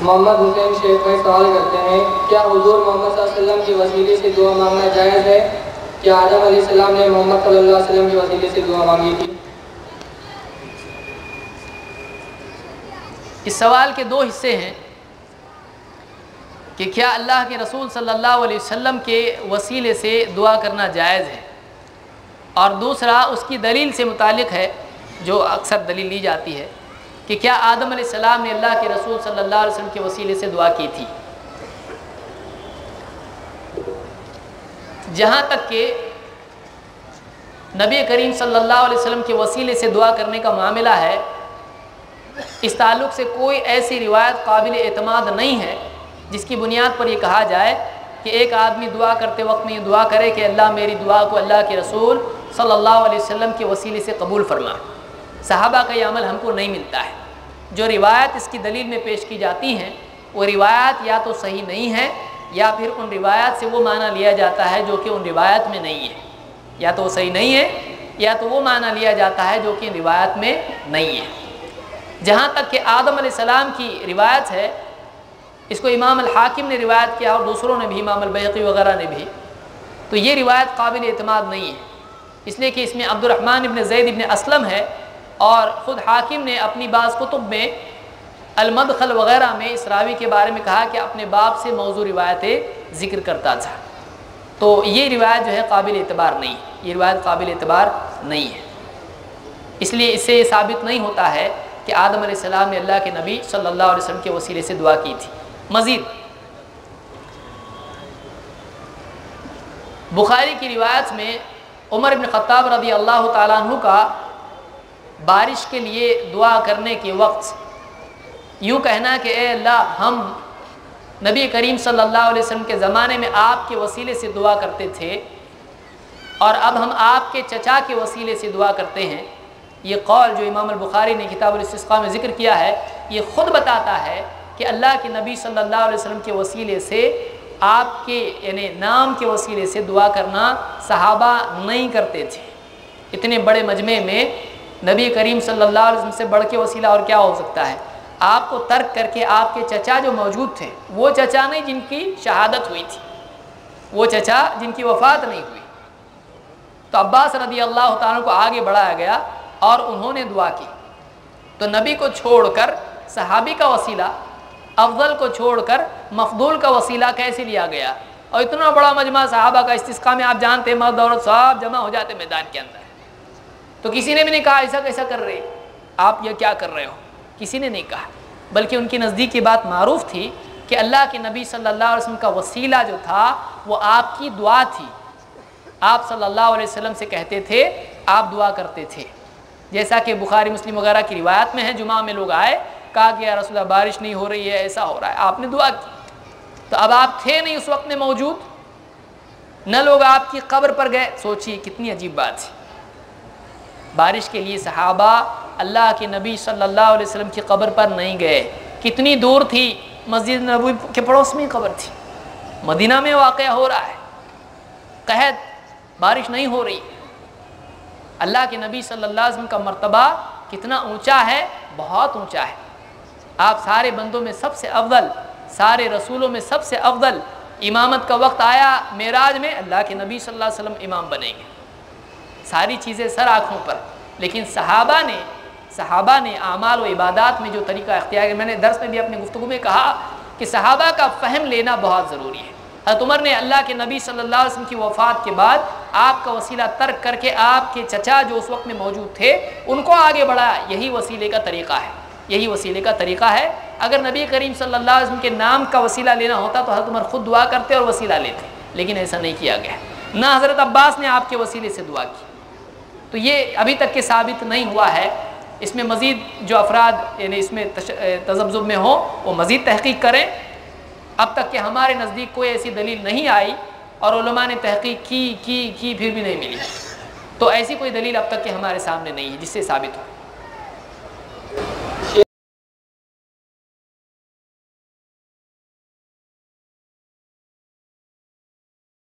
محمد حسین شیخ بھائی سوال کرتے ہیں، کیا حضور محمد صلی اللہ علیہ وسلم کے وسیلے سے دعا مانگنا جائز ہے؟ کیا آدم علیہ السلام نے محمد صلی اللہ علیہ وسلم کے وسیلے سے دعا مانگی تھی؟ اس سوال کے دو حصے ہیں کہ کیا اللہ کے رسول صلی اللہ علیہ وسلم کے وسیلے سے دعا کرنا جائز ہے، اور دوسرا اس کی دلیل سے متعلق ہے جو اکثر دلیل لی جاتی ہے کہ کیا آدم علیہ السلام نے اللہ کے رسول صلی اللہ علیہ وسلم کے وسیلے سے دعا کی تھی۔ جہاں تک کہ نبی کریم صلی اللہ علیہ وسلم کے وسیلے سے دعا کرنے کا معاملہ ہے، اس تعلق سے کوئی ایسی روایت قابل اعتماد نہیں ہے جس کی بنیاد پر یہ کہا جائے کہ ایک آدمی دعا کرتے وقت میں یہ دعا کرے کہ اللہ میری دعا کو اللہ کے رسول صلی اللہ علیہ وسلم کے وسیلے سے قبول فرما۔ صحابہ کا یہ عمل ہم کو نہیں ملتا ہے۔ جو روایت اس کی دلیل میں پیش کی جاتی ہیں وہ روایت یا تو صحیح نہیں ہے یا پھر ان روایت سے وہ معنی لیا جاتا ہے جو کہ ان روایت میں نہیں ہے، یا تو وہ صحیح نہیں ہے یا تو وہ معنی لیا جاتا ہے جو کہ ان روایت میں نہیں ہے۔ جہاں تک کہ آدم علیہ السلام کی روایت ہے، اس کو امام الحاکم نے روایت کیا اور دوسروں نے بھی، امام البیہقی وغیرہ نے بھی، تو یہ روایت قابل اعتماد نہیں ہے، اس لیے کہ اس میں عبد الرحمن ابن زید ابن اسلم ہے، اور خود حاکم نے اپنی بعض کتب میں المدخل وغیرہ میں اس راوی کے بارے میں کہا کہ اپنے باپ سے موضوع روایتیں ذکر کرتا تھا، تو یہ روایت جو ہے قابل اعتبار نہیں، یہ روایت قابل اعتبار نہیں ہے۔ اس لیے اس سے یہ ثابت نہیں ہوتا ہے کہ آدم علیہ السلام نے اللہ کے نبی صلی اللہ علیہ وسلم کے وسیلے سے دعا کی تھی۔ مزید بخاری کی روایت میں عمر بن خطاب رضی اللہ تعالیٰ عنہ کا بارش کے لیے دعا کرنے کے وقت یوں کہنا کہ اے اللہ، ہم نبی کریم صلی اللہ علیہ وسلم کے زمانے میں آپ کے وسیلے سے دعا کرتے تھے اور اب ہم آپ کے چچا کے وسیلے سے دعا کرتے ہیں۔ یہ قول جو امام البخاری نے کتاب الاستسقاء میں ذکر کیا ہے، یہ خود بتاتا ہے کہ اللہ کے نبی صلی اللہ علیہ وسلم کے وسیلے سے، آپ کے یعنی نام کے وسیلے سے دعا کرنا صحابہ نہیں کرتے تھے۔ اتنے بڑے مجمع میں نبی کریم صلی اللہ علیہ وسلم سے بڑھ کے وسیلہ اور کیا ہو سکتا ہے؟ آپ کو ترک کر کے آپ کے چچا جو موجود تھے، وہ چچا نہیں جن کی شہادت ہوئی تھی، وہ چچا جن کی وفات نہیں ہوئی، تو عباس رضی اللہ تعالیٰ کو آگے بڑھایا گیا اور انہوں نے دعا کی۔ تو نبی کو چھوڑ کر صحابی کا وسیلہ، افضل کو چھوڑ کر مفضول کا وسیلہ کیسے لیا گیا؟ اور اتنا بڑا مجمع صحابہ کا استسقاء میں آپ جانتے ہیں مرد عورت سب جمع ہو جاتے میدان کے اندر، تو کسی نے بھی نہیں کہا ایسا کیسا کر رہے آپ، یہ کیا کر رہے ہو، کسی نے نہیں کہا، بلکہ ان کی نزدیک یہ بات معروف تھی کہ اللہ کے نبی صلی اللہ علیہ وسلم کا وسیلہ جو تھا وہ آپ کی دعا تھی، آپ صلی اللہ علیہ وسلم سے کہتے تھے، آپ دعا کرتے تھے، جیسا کہ بخاری مسلم وغیرہ کی روایت میں ہے، جمعہ میں لوگ آئے، کہا کہ یا رسول اللہ بارش نہیں ہو رہی ہے، ایسا ہو رہا ہے، آپ نے دعا کی، تو اب آپ تھے نہیں اس وقت میں موجود، نہ لوگ آپ کی قبر پر گئے، سوچیے کتنی عجیب بات ہے۔ بارش کے لیے صحابہ اللہ کے نبی صلی اللہ علیہ وسلم کی قبر پر نہیں گئے، کتنی دور تھی، مسجد نبوی کے پڑوس میں قبر تھی، مدینہ میں واقعہ ہو رہا ہے، قحط، بارش نہیں ہو رہی، اللہ کے نبی صلی اللہ علیہ وسلم کا مرتبہ کتنا اونچا ہے، بہت اونچا ہے، آپ سارے بندوں میں سب سے افضل، سارے رسولوں میں سب سے افضل، امامت کا وقت آیا معراج میں، اللہ کے نبی صلی اللہ علیہ وسلم امام بنیں گے، ساری چیزیں سر آنکھوں پر، لیکن صحابہ نے اعمال و عبادات میں جو طریقہ اختیار کیا، میں نے درس میں بھی اپنے گفتگو میں کہا کہ صحابہ کا فہم لینا بہت ضروری ہے۔ حضرت عمر نے اللہ کے نبی صلی اللہ علیہ وسلم کی وفات کے بعد آپ کا وسیلہ ترک کر کے آپ کے چچا جو اس وقت میں موجود تھے ان کو آگے بڑھایا، یہی وسیلے کا طریقہ ہے، یہی وسیلے کا طریقہ ہے۔ اگر نبی کریم صلی اللہ علیہ وسلم کے نام کا وسیلہ لینا ہوتا تو حضرت عمر خود دعا کرتے اور وسیلہ لیتے، لیکن ایسا نہیں کیا گیا، نہ حضرت عباس نے آپ کے وسیلے سے دعا کی، تو یہ ابھی تک کہ ثابت نہیں ہوا ہے۔ اس میں مزید جو افراد یعنی اس میں تذبذب میں ہوں وہ مزید تحقیق کریں، اب تک کہ ہمارے نزدیک کوئی ایسی دلیل نہیں آئی اور علماء نے تحقیق کی پھر بھی نہیں ملی، تو ایسی کوئی دلیل اب تک کہ ہمارے سامنے نہیں ہے جس سے ثابت ہو۔